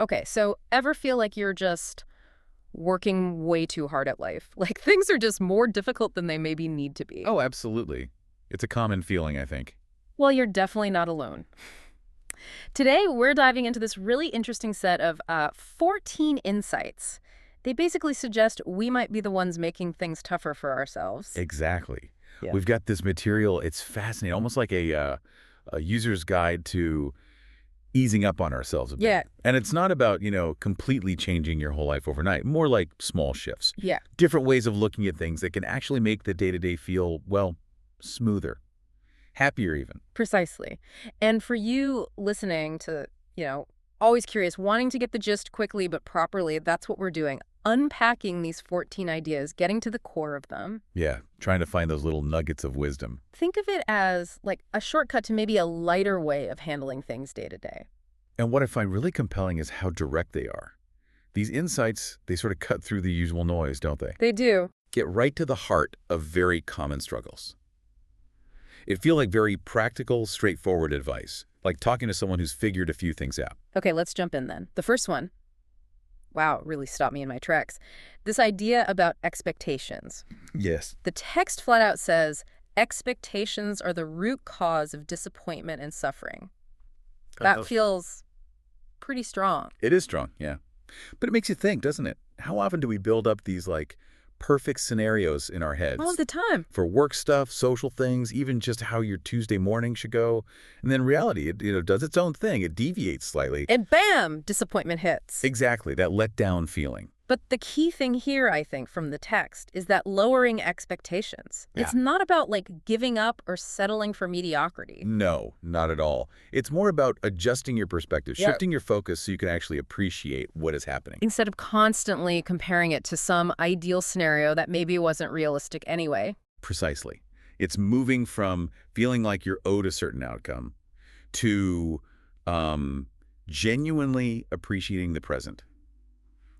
Okay, so ever feel like you're just working way too hard at life? Like things are just more difficult than they maybe need to be? Oh, absolutely. It's a common feeling, I think. Well, you're definitely not alone. Today, we're diving into this really interesting set of 14 insights. They basically suggest we might be the ones making things tougher for ourselves. Exactly. Yeah. We've got this material. It's fascinating, almost like a user's guide to easing up on ourselves a bit. Yeah. And it's not about, completely changing your whole life overnight. More like small shifts. Yeah. Different ways of looking at things that can actually make the day-to-day feel, well, smoother. Happier even. Precisely. And for you listening to, always curious, wanting to get the gist quickly but properly, that's what we're doing. Unpacking these 14 ideas, getting to the core of them. Yeah, trying to find those little nuggets of wisdom. Think of it as like a shortcut to maybe a lighter way of handling things day to day. And what I find really compelling is how direct they are. These insights, they sort of cut through the usual noise, don't they? They do. Get right to the heart of very common struggles. It feels like very practical, straightforward advice, like talking to someone who's figured a few things out. Okay, let's jump in then. The first one. Wow, it really stopped me in my tracks. This idea about expectations. Yes. The text flat out says, expectations are the root cause of disappointment and suffering. That feels pretty strong. It is strong, yeah. But it makes you think, doesn't it? How often do we build up these, perfect scenarios in our heads? All the time. For work stuff, social things, even just how your Tuesday morning should go. And then reality, it does its own thing. It deviates slightly. And bam, disappointment hits. Exactly, that let-down feeling. But the key thing here, I think, from the text is that lowering expectations. Yeah. It's not about giving up or settling for mediocrity. No, not at all. It's more about adjusting your perspective, Yep. shifting your focus so you can actually appreciate what is happening. Instead of constantly comparing it to some ideal scenario that maybe wasn't realistic anyway. Precisely. It's moving from feeling like you're owed a certain outcome to genuinely appreciating the present,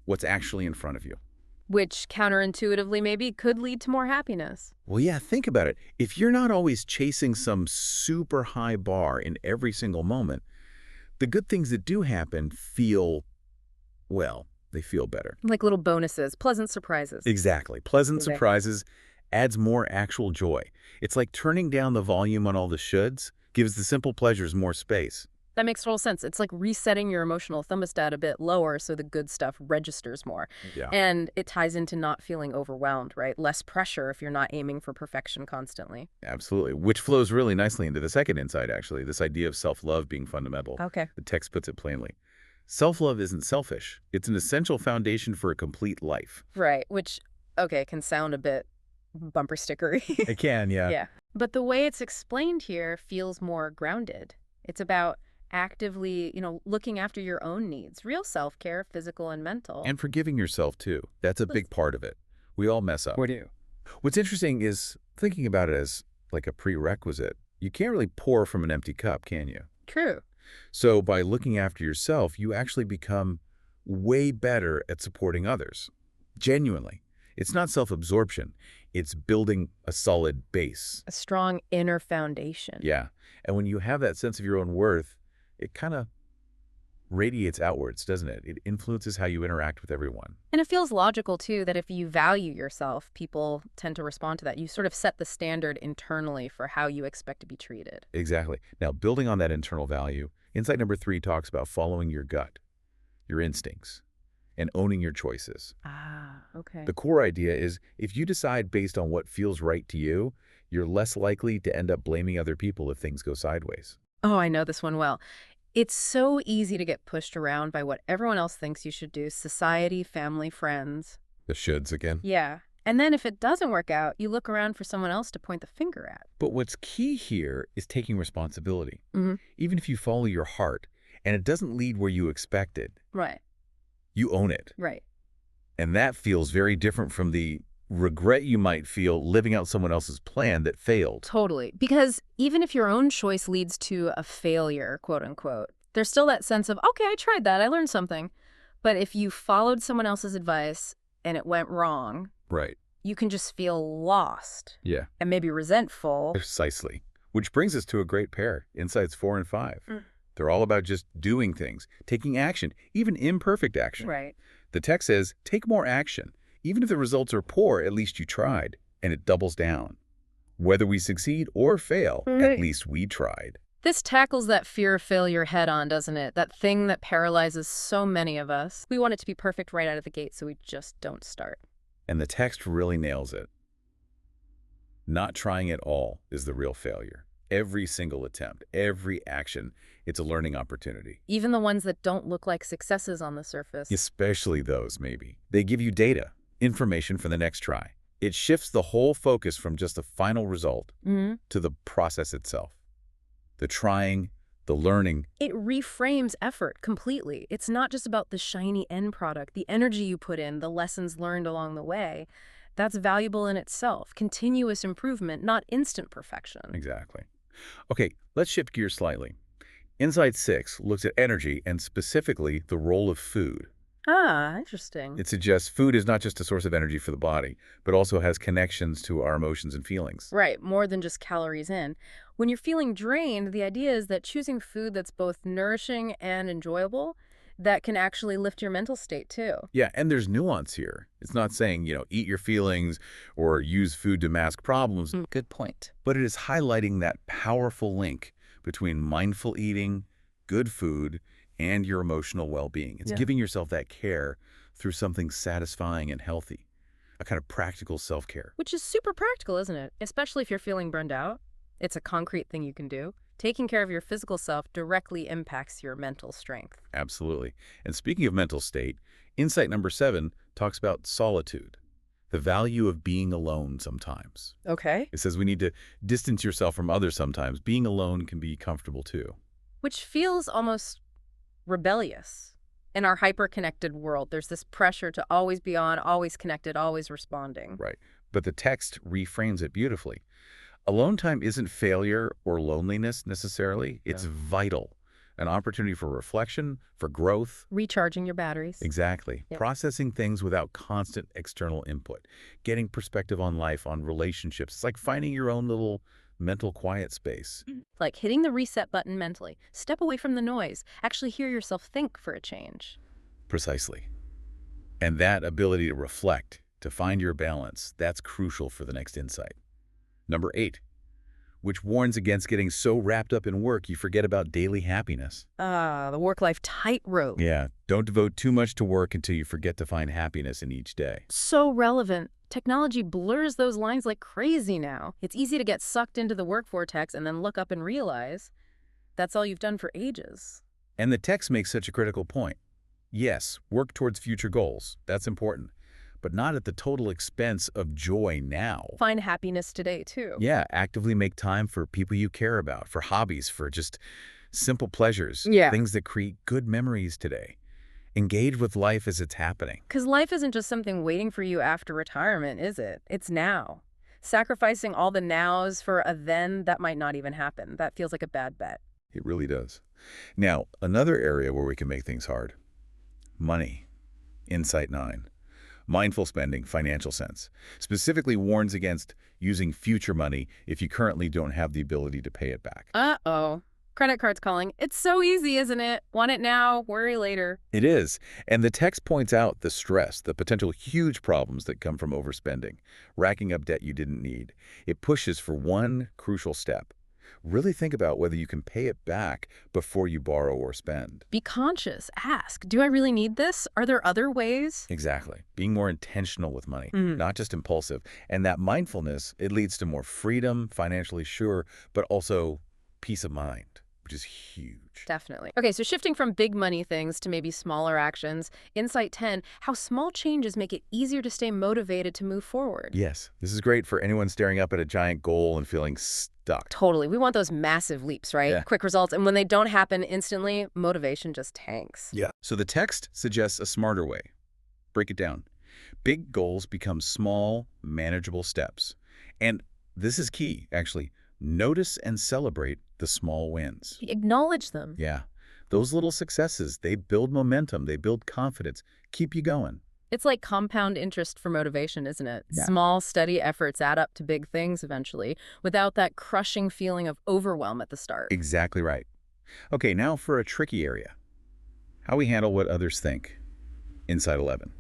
what's actually in front of you. Which counterintuitively maybe could lead to more happiness. Well, yeah, think about it. If you're not always chasing some super high bar in every single moment, the good things that do happen feel, well, they feel better. Like little bonuses, pleasant surprises. Exactly. Pleasant Okay. surprises adds more actual joy. It's like turning down the volume on all the shoulds gives the simple pleasures more space. That makes total sense. It's like resetting your emotional thermostat a bit lower so the good stuff registers more. Yeah. And it ties into not feeling overwhelmed, right? Less pressure if you're not aiming for perfection constantly. Absolutely. Which flows really nicely into the second insight, actually, this idea of self-love being fundamental. Okay. The text puts it plainly. Self-love isn't selfish. It's an essential foundation for a complete life. Right, which, okay, can sound a bit bumper stickery. It can, yeah. Yeah. But the way it's explained here feels more grounded. It's about actively, looking after your own needs, real self-care, physical and mental. And forgiving yourself, too. That's a big part of it. We all mess up. We do. What's interesting is thinking about it as like a prerequisite. You can't really pour from an empty cup, can you? True. So by looking after yourself, you actually become way better at supporting others. Genuinely. It's not self-absorption. It's building a solid base. A strong inner foundation. Yeah. And when you have that sense of your own worth, it kind of radiates outwards, doesn't it? It influences how you interact with everyone. And it feels logical, too, that if you value yourself, people tend to respond to that. You sort of set the standard internally for how you expect to be treated. Exactly. Now, building on that internal value, insight number 3 talks about following your gut, your instincts, and owning your choices. Ah, okay. The core idea is if you decide based on what feels right to you, you're less likely to end up blaming other people if things go sideways. Oh, I know this one well. It's so easy to get pushed around by what everyone else thinks you should do, society, family, friends. The shoulds again. Yeah. And then if it doesn't work out, you look around for someone else to point the finger at. But what's key here is taking responsibility. Mm-hmm. Even if you follow your heart and it doesn't lead where you expected, Right. you own it. Right. And that feels very different from the regret you might feel living out someone else's plan that failed. Totally. Because even if your own choice leads to a failure, quote unquote, there's still that sense of, okay, I tried that, I learned something. But if you followed someone else's advice and it went wrong, Right. you can just feel lost Yeah. and maybe resentful. Precisely. Which brings us to a great pair, insights 4 and 5. They're all about just doing things, taking action, even imperfect action. Right. The text says, take more action. Even if the results are poor, at least you tried. And it doubles down. Whether we succeed or fail, at Right. least we tried. This tackles that fear of failure head on, doesn't it? That thing that paralyzes so many of us. We want it to be perfect right out of the gate, so we just don't start. And the text really nails it. Not trying at all is the real failure. Every single attempt, every action, it's a learning opportunity. Even the ones that don't look like successes on the surface. Especially those, maybe. They give you data, information for the next try. It shifts the whole focus from just the final result to the process itself. The trying, the learning. It reframes effort completely. It's not just about the shiny end product, the energy you put in, the lessons learned along the way. That's valuable in itself. Continuous improvement, not instant perfection. Exactly. Okay, let's shift gears slightly. Insight 6 looks at energy and specifically the role of food. Ah, interesting. It suggests food is not just a source of energy for the body, but also has connections to our emotions and feelings. Right, more than just calories in. When you're feeling drained, the idea is that choosing food that's both nourishing and enjoyable, that can actually lift your mental state too. Yeah, and there's nuance here. It's not saying, eat your feelings or use food to mask problems, Good point. but it is highlighting that powerful link between mindful eating, good food, and your emotional well-being. It's Yeah. giving yourself that care through something satisfying and healthy, a kind of practical self-care. Which is super practical, isn't it? Especially if you're feeling burned out. It's a concrete thing you can do. Taking care of your physical self directly impacts your mental strength. Absolutely. And speaking of mental state, insight number 7 talks about solitude, the value of being alone sometimes. Okay. It says we need to distance yourself from others sometimes. Being alone can be comfortable too. Which feels almost rebellious. In our hyper-connected world, there's this pressure to always be on, always connected, always responding. Right. But the text reframes it beautifully. Alone time isn't failure or loneliness necessarily. It's vital. An opportunity for reflection, for growth. Recharging your batteries. Exactly. Yep. Processing things without constant external input. Getting perspective on life, on relationships. It's like finding your own little mental quiet space. Like hitting the reset button mentally. Step away from the noise. Actually hear yourself think for a change. Precisely. And that ability to reflect, to find your balance, that's crucial for the next insight. Number 8, which warns against getting so wrapped up in work you forget about daily happiness. Ah, the work-life tightrope. Yeah, don't devote too much to work until you forget to find happiness in each day. So relevant. Technology blurs those lines like crazy now. It's easy to get sucked into the work vortex and then look up and realize that's all you've done for ages. And the text makes such a critical point. Yes, work towards future goals. That's important. But not at the total expense of joy now. Find happiness today, too. Yeah, actively make time for people you care about, for hobbies, for just simple pleasures, Yeah. things that create good memories today. Engage with life as it's happening. Because life isn't just something waiting for you after retirement, is it? It's now. Sacrificing all the nows for a then that might not even happen. That feels like a bad bet. It really does. Now, another area where we can make things hard. Money. Insight 9. Mindful spending, financial sense. Specifically warns against using future money if you currently don't have the ability to pay it back. Uh-oh. Credit card's calling. It's so easy, isn't it? Want it now, worry later. It is. And the text points out the stress, the potential huge problems that come from overspending, racking up debt you didn't need. It pushes for one crucial step. Really think about whether you can pay it back before you borrow or spend. Be conscious. Ask, do I really need this? Are there other ways? Exactly. Being more intentional with money, Mhm. not just impulsive. And that mindfulness, it leads to more freedom, financially sure, but also peace of mind, which is huge. Definitely. Okay, so shifting from big money things to maybe smaller actions, Insight 10, how small changes make it easier to stay motivated to move forward. Yes, this is great for anyone staring up at a giant goal and feeling stuck. Totally. We want those massive leaps, right? Yeah. Quick results. And when they don't happen instantly, motivation just tanks. Yeah. So the text suggests a smarter way. Break it down. Big goals become small, manageable steps. And this is key, actually. Notice and celebrate the small wins. Acknowledge them. Yeah. Those little successes, they build momentum, they build confidence, keep you going. It's like compound interest for motivation, isn't it? Yeah. Small, steady efforts add up to big things eventually, without that crushing feeling of overwhelm at the start. Exactly right. Okay, now for a tricky area. How we handle what others think. Insight 11.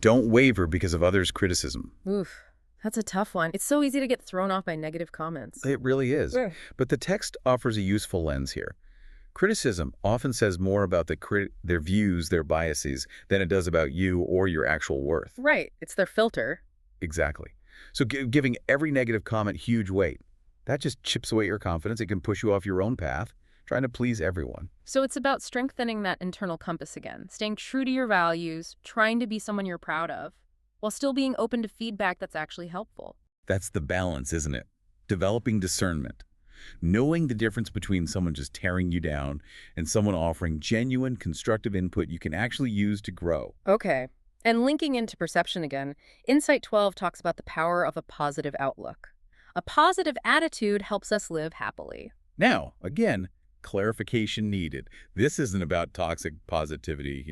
Don't waver because of others' criticism. Oof, that's a tough one. It's so easy to get thrown off by negative comments. It really is. Yeah. But the text offers a useful lens here. Criticism often says more about their views, their biases, than it does about you or your actual worth. Right, it's their filter. Exactly. So giving every negative comment huge weight, that just chips away your confidence. It can push you off your own path, trying to please everyone. So it's about strengthening that internal compass again, staying true to your values, trying to be someone you're proud of, while still being open to feedback that's actually helpful. That's the balance, isn't it? Developing discernment. Knowing the difference between someone just tearing you down and someone offering genuine, constructive input you can actually use to grow. Okay. And linking into perception again, Insight 12 talks about the power of a positive outlook. A positive attitude helps us live happily. Now, again, clarification needed. This isn't about toxic positivity,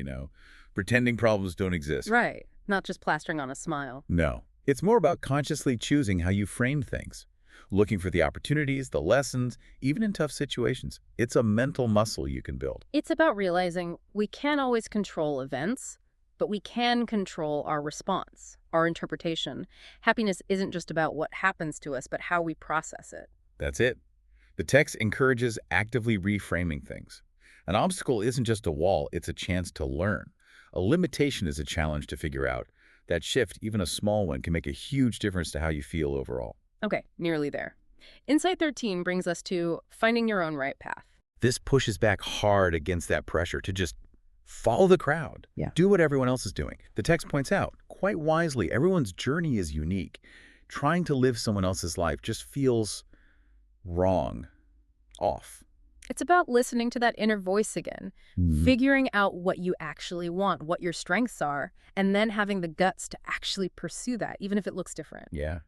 pretending problems don't exist. Right. Not just plastering on a smile. No. It's more about consciously choosing how you frame things. Looking for the opportunities, the lessons, even in tough situations. It's a mental muscle you can build. It's about realizing we can't always control events, but we can control our response, our interpretation. Happiness isn't just about what happens to us, but how we process it. That's it. The text encourages actively reframing things. An obstacle isn't just a wall, it's a chance to learn. A limitation is a challenge to figure out. That shift, even a small one, can make a huge difference to how you feel overall. Okay, nearly there. Insight 13 brings us to finding your own right path. This pushes back hard against that pressure to just follow the crowd. Yeah. Do what everyone else is doing. The text points out, quite wisely, everyone's journey is unique. Trying to live someone else's life just feels wrong, off. It's about listening to that inner voice again, figuring out what you actually want, what your strengths are, and then having the guts to actually pursue that, even if it looks different. Yeah.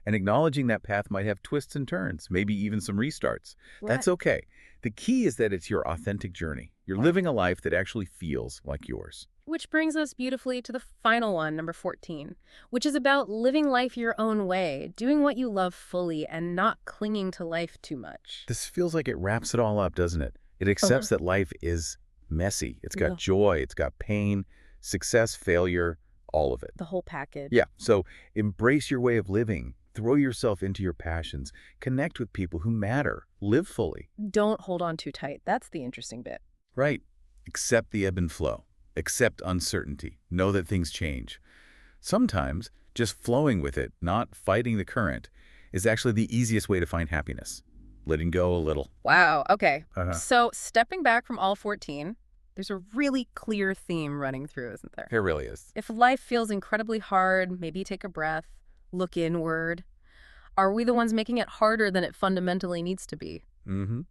And acknowledging that path might have twists and turns, maybe even some restarts. That's Right. okay. The key is that it's your authentic journey. You're living a life that actually feels like yours. Which brings us beautifully to the final one, number 14, which is about living life your own way, doing what you love fully, and not clinging to life too much. This feels like it wraps it all up, doesn't it? It accepts that life is messy. It's got Yeah. joy, it's got pain, success, failure, all of it. The whole package. Yeah, so embrace your way of living. Throw yourself into your passions. Connect with people who matter. Live fully. Don't hold on too tight. That's the interesting bit. Right. Accept the ebb and flow. Accept uncertainty. Know that things change. Sometimes just flowing with it, not fighting the current, is actually the easiest way to find happiness. Letting go a little. Wow, okay. Uh-huh. So stepping back from all 14, there's a really clear theme running through, isn't there? It really is. If life feels incredibly hard, maybe take a breath, look inward. Are we the ones making it harder than it fundamentally needs to be? Mm-hmm.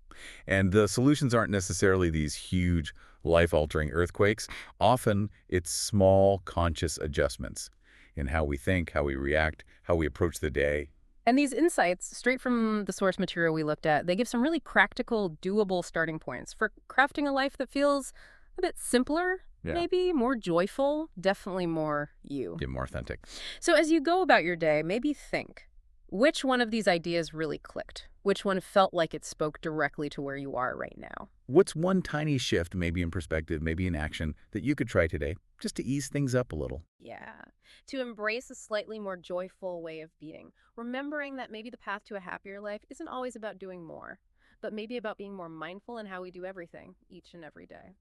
And the solutions aren't necessarily these huge, life-altering earthquakes. Often, it's small, conscious adjustments in how we think, how we react, how we approach the day. And these insights, straight from the source material we looked at, they give some really practical, doable starting points for crafting a life that feels a bit simpler, Yeah. maybe more joyful, definitely more you. Get more authentic. So as you go about your day, maybe think, which one of these ideas really clicked? Which one felt like it spoke directly to where you are right now? What's one tiny shift, maybe in perspective, maybe in action, that you could try today, just to ease things up a little? Yeah, to embrace a slightly more joyful way of being, remembering that maybe the path to a happier life isn't always about doing more, but maybe about being more mindful in how we do everything each and every day.